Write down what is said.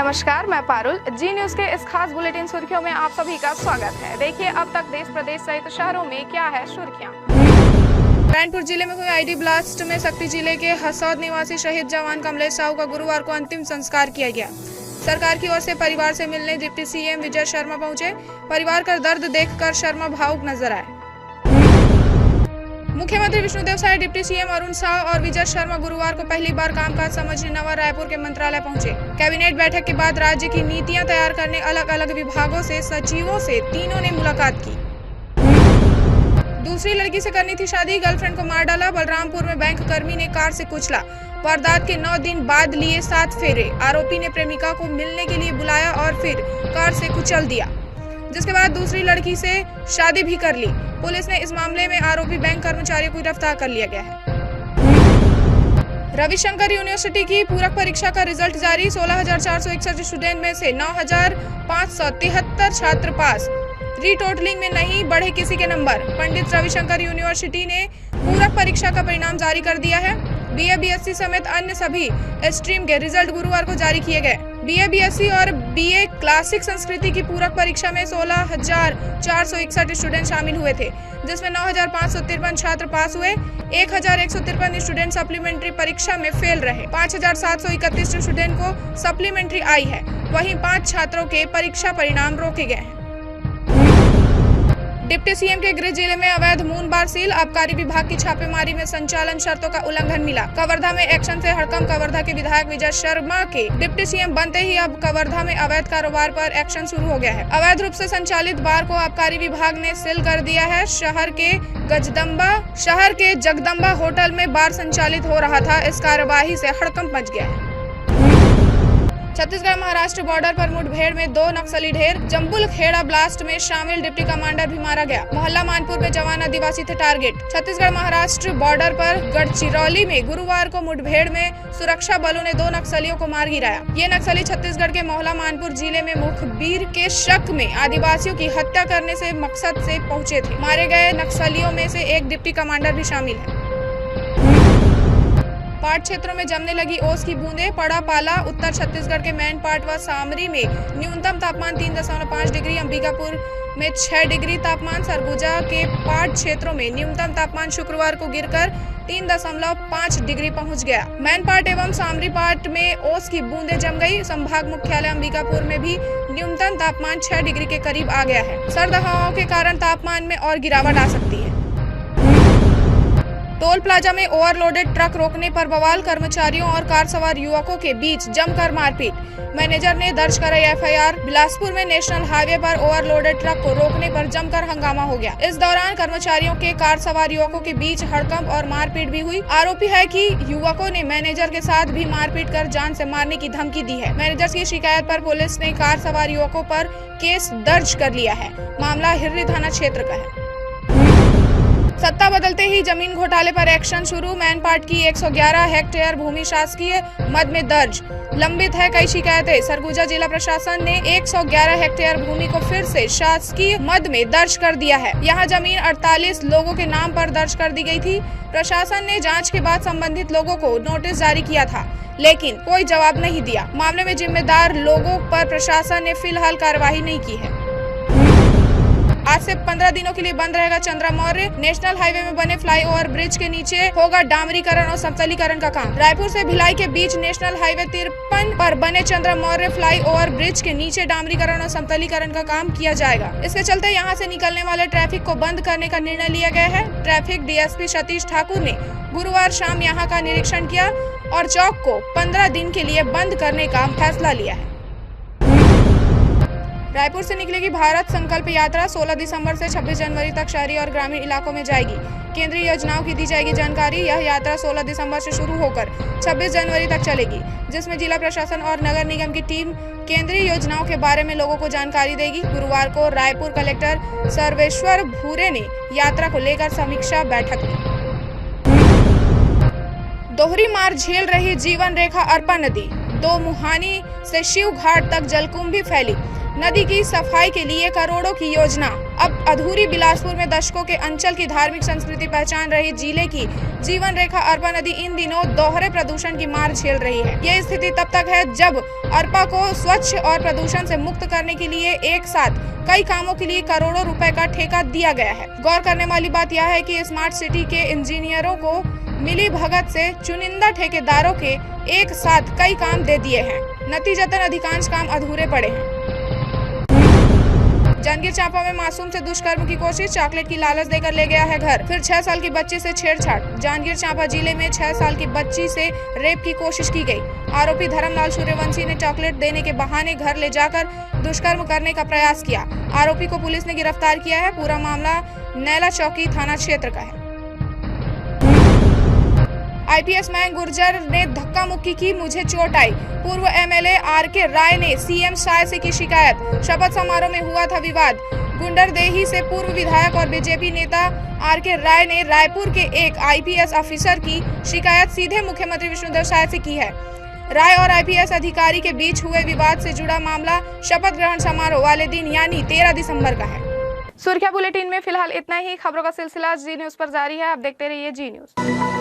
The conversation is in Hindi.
नमस्कार, मैं पारुल। जी न्यूज के इस खास बुलेटिन सुर्खियों में आप सभी का स्वागत है। देखिए अब तक देश प्रदेश सहित शहरों में क्या है सुर्खियां। नारायणपुर जिले में हुए आईडी ब्लास्ट में शक्ति जिले के हसौद निवासी शहीद जवान कमलेश साहू का गुरुवार को अंतिम संस्कार किया गया। सरकार की ओर से परिवार से मिलने डिप्टी सीएम विजय शर्मा पहुंचे। परिवार का दर्द देखकर शर्मा भावुक नजर आए। मुख्यमंत्री विष्णुदेव साय, डिप्टी सीएम अरुण साह और विजय शर्मा गुरुवार को पहली बार कामकाज समझने नवा रायपुर के मंत्रालय पहुंचे। कैबिनेट बैठक के बाद राज्य की नीतियां तैयार करने अलग अलग विभागों से सचिवों से तीनों ने मुलाकात की। दूसरी लड़की से करनी थी शादी, गर्लफ्रेंड को मार डाला। बलरामपुर में बैंक कर्मी ने कार से कुचला। वारदात के 9 दिन बाद लिए 7 फेरे। आरोपी ने प्रेमिका को मिलने के लिए बुलाया और फिर कार से कुचल दिया, जिसके बाद दूसरी लड़की से शादी भी कर ली। पुलिस ने इस मामले में आरोपी बैंक कर्मचारियों को गिरफ्तार कर लिया गया है। रविशंकर यूनिवर्सिटी की पूरक परीक्षा का रिजल्ट जारी। 16,461 स्टूडेंट में से 9,573 छात्र पास। रीटोटलिंग में नहीं बढ़े किसी के नंबर। पंडित रविशंकर यूनिवर्सिटी ने पूरक परीक्षा का परिणाम जारी कर दिया है। बीए बीएससी समेत अन्य सभी स्ट्रीम के रिजल्ट गुरुवार को जारी किए गए। बीए बीएससी और बीए क्लासिक संस्कृति की पूरक परीक्षा में 16,461 स्टूडेंट शामिल हुए थे, जिसमें 9,553 छात्र पास हुए। 1,153 स्टूडेंट सप्लीमेंट्री परीक्षा में फेल रहे। 5,731 स्टूडेंट को सप्लीमेंट्री आई है। वहीं 5 छात्रों के परीक्षा परिणाम रोके गए हैं। डिप्टी सीएम के गृह जिले में अवैध मून बार सील। आबकारी विभाग की छापेमारी में संचालन शर्तों का उल्लंघन मिला। कवर्धा में एक्शन से हड़कंप। कवर्धा के विधायक विजय शर्मा के डिप्टी सीएम बनते ही अब कवर्धा में अवैध कारोबार पर एक्शन शुरू हो गया है। अवैध रूप से संचालित बार को आबकारी विभाग ने सील कर दिया है। शहर के जगदम्बा होटल में बार संचालित हो रहा था। इस कार्यवाही से हड़कंप मच गया है। छत्तीसगढ़ महाराष्ट्र बॉर्डर पर मुठभेड़ में 2 नक्सली ढेर। जम्बुल खेड़ा ब्लास्ट में शामिल डिप्टी कमांडर भी मारा गया। मोहल्ला मानपुर में जवान आदिवासी थे टारगेट। छत्तीसगढ़ महाराष्ट्र बॉर्डर पर गढ़चिरौली में गुरुवार को मुठभेड़ में सुरक्षा बलों ने 2 नक्सलियों को मार गिराया। ये नक्सली छत्तीसगढ़ के मोहल्ला मानपुर जिले में मुखबिर के शक में आदिवासियों की हत्या करने से मकसद से पहुंचे थे। मारे गए नक्सलियों में से एक डिप्टी कमांडर भी शामिल है। पाट क्षेत्रों में जमने लगी ओस की बूंदें। पड़ा पाला। उत्तर छत्तीसगढ़ के मैनपाट व सामरी में न्यूनतम तापमान 3.5 डिग्री, अंबिकापुर में 6 डिग्री तापमान। सरगुजा के पाट क्षेत्रों में न्यूनतम तापमान शुक्रवार को गिरकर 3.5 डिग्री पहुंच गया। मैनपाट एवं सामरी पाट में ओस की बूंदें जम गई। संभाग मुख्यालय अंबिकापुर में भी न्यूनतम तापमान 6 डिग्री के करीब आ गया है। सर्द हवाओं के कारण तापमान में और गिरावट आ सकती है। टोल प्लाजा में ओवरलोडेड ट्रक रोकने पर बवाल। कर्मचारियों और कार सवार युवकों के बीच जमकर मारपीट। मैनेजर ने दर्ज कराई एफआईआर। बिलासपुर में नेशनल हाईवे पर ओवरलोडेड ट्रक को रोकने पर जमकर हंगामा हो गया। इस दौरान कर्मचारियों के कार सवार युवकों के बीच हड़कंप और मारपीट भी हुई। आरोपी है कि युवकों ने मैनेजर के साथ भी मारपीट कर जान से मारने की धमकी दी है। मैनेजर की शिकायत पर पुलिस ने कार सवार युवकों पर केस दर्ज कर लिया है। मामला हिर्री थाना क्षेत्र का है। सत्ता बदलते ही जमीन घोटाले पर एक्शन शुरू। मैनपाट की 111 हेक्टेयर भूमि शासकीय मद में दर्ज। लंबित है कई शिकायतें। सरगुजा जिला प्रशासन ने 111 हेक्टेयर भूमि को फिर से शासकीय मद में दर्ज कर दिया है। यहां जमीन 48 लोगों के नाम पर दर्ज कर दी गई थी। प्रशासन ने जांच के बाद संबंधित लोगों को नोटिस जारी किया था, लेकिन कोई जवाब नहीं दिया। मामले में जिम्मेदार लोगों पर प्रशासन ने फिलहाल कार्रवाई नहीं की है। आज से 15 दिनों के लिए बंद रहेगा चंद्रा मौर्य। नेशनल हाईवे में बने फ्लाईओवर ब्रिज के नीचे होगा डामरीकरण और समतलीकरण का काम। रायपुर से भिलाई के बीच नेशनल हाईवे 53 पर बने चंद्रा मौर्य फ्लाईओवर ब्रिज के नीचे डामरीकरण और समतलीकरण का काम किया जाएगा। इसके चलते यहां से निकलने वाले ट्रैफिक को बंद करने का निर्णय लिया गया है। ट्रैफिक डीएसपी सतीश ठाकुर ने गुरुवार शाम यहां का निरीक्षण किया और चौक को 15 दिन के लिए बंद करने का फैसला लिया है। रायपुर से निकलेगी भारत संकल्प यात्रा। 16 दिसंबर से 26 जनवरी तक शहरी और ग्रामीण इलाकों में जाएगी। केंद्रीय योजनाओं की दी जाएगी जानकारी। यह यात्रा 16 दिसंबर से शुरू होकर 26 जनवरी तक चलेगी, जिसमें जिला प्रशासन और नगर निगम की टीम केंद्रीय योजनाओं के बारे में लोगों को जानकारी देगी। गुरुवार को रायपुर कलेक्टर सर्वेश्वर भूरे ने यात्रा को लेकर समीक्षा बैठक ली। दोहरी मार झेल रही जीवन रेखा अरपा नदी। दो मुहानी से शिव घाट तक जलकुंभी फैली। नदी की सफाई के लिए करोड़ों की योजना अब अधूरी। बिलासपुर में दशकों के अंचल की धार्मिक संस्कृति पहचान रही जिले की जीवन रेखा अरपा नदी इन दिनों दोहरे प्रदूषण की मार झेल रही है। यह स्थिति तब तक है जब अरपा को स्वच्छ और प्रदूषण से मुक्त करने के लिए एक साथ कई कामों के लिए करोड़ों रुपए का ठेका दिया गया है। गौर करने वाली बात यह है कि स्मार्ट सिटी के इंजीनियरों को मिली भगत से चुनिंदा ठेकेदारों के एक साथ कई काम दे दिए हैं। नतीजतन अधिकांश काम अधूरे पड़े हैं। जांजगीर चांपा में मासूम से दुष्कर्म की कोशिश, चॉकलेट की लालच देकर ले गया है घर, फिर 6 साल की बच्ची से छेड़छाड़। जांजगीर चांपा जिले में 6 साल की बच्ची से रेप की कोशिश की गई। आरोपी धर्मलाल सूर्यवंशी ने चॉकलेट देने के बहाने घर ले जाकर दुष्कर्म करने का प्रयास किया। आरोपी को पुलिस ने गिरफ्तार किया है। पूरा मामला नैला चौकी थाना क्षेत्र का है। आईपीएस मयंक गुर्जर ने धक्का मुक्की की, मुझे चोट आई। पूर्व एमएलए आरके राय ने सीएम शाह से की शिकायत। शपथ समारोह में हुआ था विवाद। गुंडरदेही से पूर्व विधायक और बीजेपी नेता आरके राय ने रायपुर के एक आईपीएस ऑफिसर की शिकायत सीधे मुख्यमंत्री विष्णुदेव साय से की है। राय और आईपीएस अधिकारी के बीच हुए विवाद से जुड़ा मामला शपथ ग्रहण समारोह वाले दिन यानी 13 दिसंबर का है। सुर्खियां बुलेटिन में फिलहाल इतना ही। खबरों का सिलसिला जी न्यूज पर जारी है। आप देखते रहिए जी न्यूज।